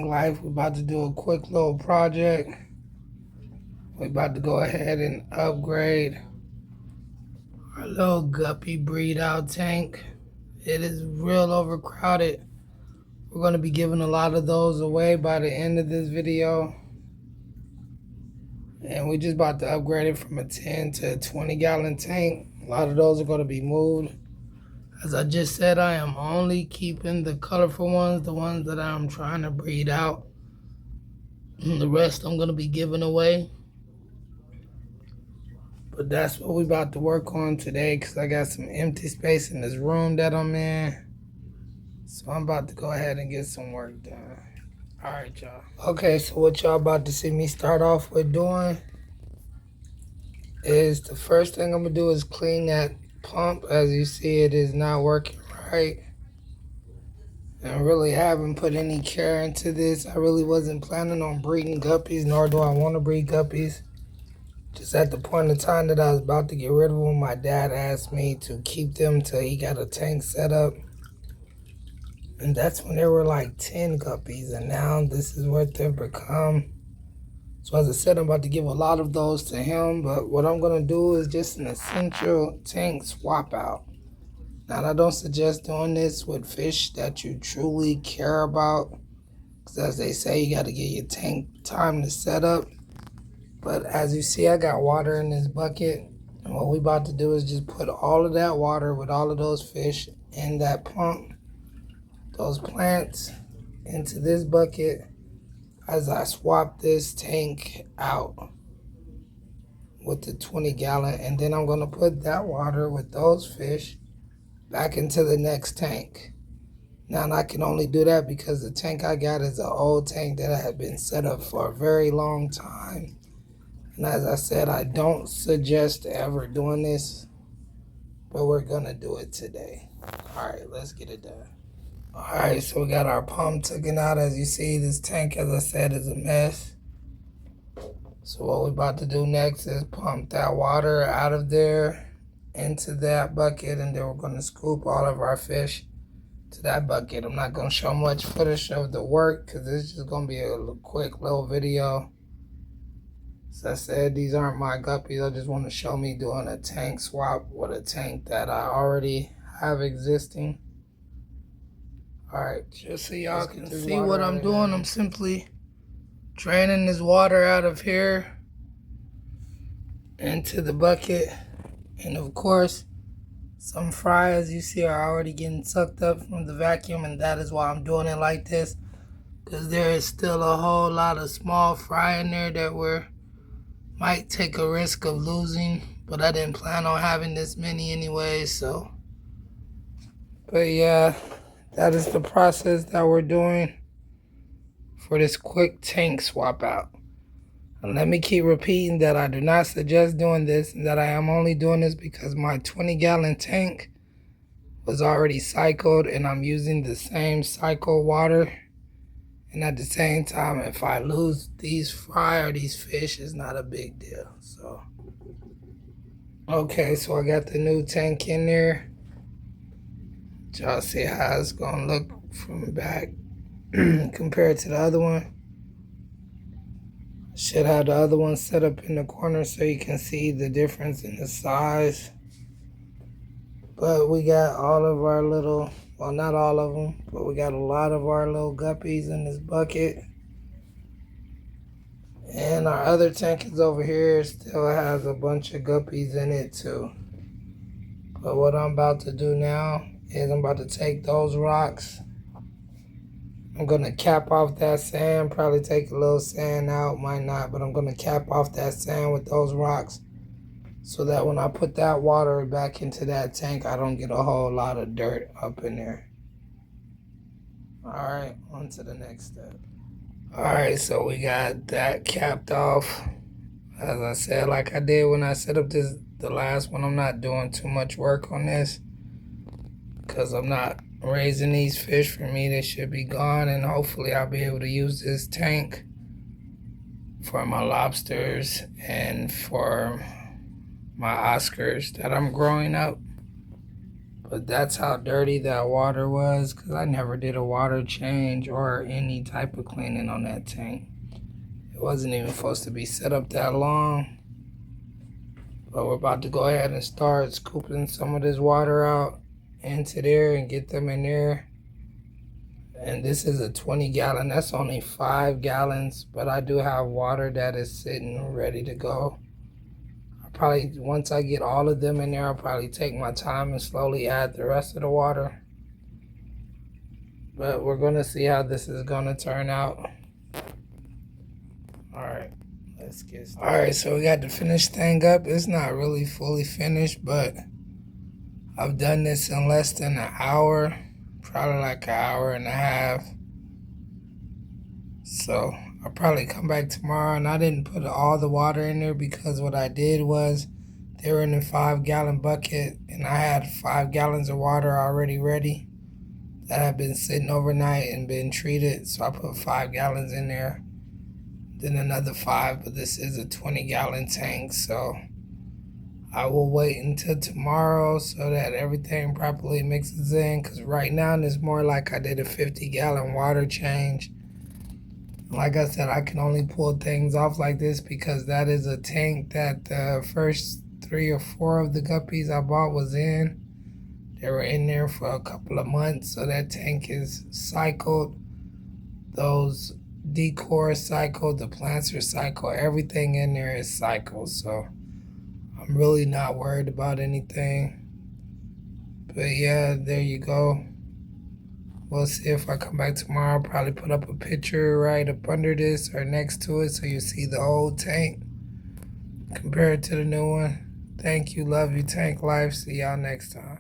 tank life. We're about to do a quick little project. We're about to go ahead and upgrade our little Guppy breed out tank. It is real overcrowded. We're going to be giving a lot of those away by the end of this video. And we're just about to upgrade it from a 10 to a 20-gallon tank. A lot of those are going to be moved. As I just said, I am only keeping the colorful ones, the ones that I'm trying to breed out. The rest I'm going to be giving away. But that's what we're about to work on today because I got some empty space in this room that I'm in. So I'm about to go ahead and get some work done. All right, y'all. Okay, so what y'all about to see me start off with doing is the first thing I'm going to do is clean that pump. As you see, it is not working right. And really haven't put any care into this. I really wasn't planning on breeding guppies, nor do I want to breed guppies. Just at the point in time that I was about to get rid of them, my dad asked me to keep them till he got a tank set up. And that's when there were like 10 guppies, and now this is what they've become. So as I said, I'm about to give a lot of those to him, but what I'm going to do is just an essential tank swap out. Now, I don't suggest doing this with fish that you truly care about, because as they say, you got to get your tank time to set up. But as you see, I got water in this bucket, and what we about to do is just put all of that water with all of those fish in that pump, those plants into this bucket as I swap this tank out with the 20-gallon, and then I'm going to put that water with those fish back into the next tank. Now, I can only do that because the tank I got is an old tank that had been set up for a very long time. And as I said, I don't suggest ever doing this, but we're going to do it today. All right, let's get it done. All right, so we got our pump taken out. As you see, this tank, as I said, is a mess. So what we're about to do next is pump that water out of there into that bucket, and then we're going to scoop all of our fish to that bucket. I'm not going to show much footage of the work because this is just going to be a quick little video. As I said, these aren't my guppies. I just want to show me doing a tank swap with a tank that I already have existing. Alright, just so y'all can see what I'm doing, I'm simply draining this water out of here into the bucket. And of course, some fry, as you see, are already getting sucked up from the vacuum, and that is why I'm doing it like this, because there is still a whole lot of small fry in there that might take a risk of losing, but I didn't plan on having this many anyway, so. But yeah, that is the process that we're doing for this quick tank swap out. And let me keep repeating that I do not suggest doing this, and that I am only doing this because my 20-gallon tank was already cycled and I'm using the same cycle water. And at the same time, if I lose these fry or these fish, it's not a big deal. So, okay, so I got the new tank in there. Y'all see how it's gonna look from back compared to the other one. Should have the other one set up in the corner so you can see the difference in the size. But we got all of our little, well, not all of them, but we got a lot of our little guppies in this bucket. And our other tank is over here, still has a bunch of guppies in it too. But what I'm about to do now is I'm about to take those rocks. I'm going to cap off that sand, probably take a little sand out, might not, but I'm going to cap off that sand with those rocks so that when I put that water back into that tank, I don't get a whole lot of dirt up in there. All right, on to the next step. All right, so we got that capped off. As I said, like I did when I set up the last one, I'm not doing too much work on this because I'm not raising these fish. For me, they should be gone, and hopefully I'll be able to use this tank for my lobsters and for my Oscars that I'm growing up. But that's how dirty that water was, because I never did a water change or any type of cleaning on that tank. It wasn't even supposed to be set up that long. But we're about to go ahead and start scooping some of this water out into there and get them in there. And this is a 20 gallon, that's only 5 gallons, but I do have water that is sitting ready to go. Probably once I get all of them in there, I'll probably take my time and slowly add the rest of the water. But we're gonna see how this is gonna turn out. All right, let's get started. All right, so we got the finished thing up. It's not really fully finished, but I've done this in less than an hour, probably like an hour and a half. So I'll probably come back tomorrow, and I didn't put all the water in there because what I did was they were in a 5 gallon bucket, and I had 5 gallons of water already ready that had been sitting overnight and been treated. So I put 5 gallons in there, then another 5, but this is a 20 gallon tank, so I will wait until tomorrow so that everything properly mixes in, because right now it's more like I did a 50 gallon water change. Like I said, I can only pull things off like this because that is a tank that the first 3 or 4 of the guppies I bought was in. They were in there for a couple of months, so that tank is cycled. Those decor cycled, the plants are cycled, everything in there is cycled, so I'm really not worried about anything. But yeah, there you go. We'll see if I come back tomorrow. I'll probably put up a picture right up under this or next to it so you see the old tank compared to the new one. Thank you. Love you, Tank Life. See y'all next time.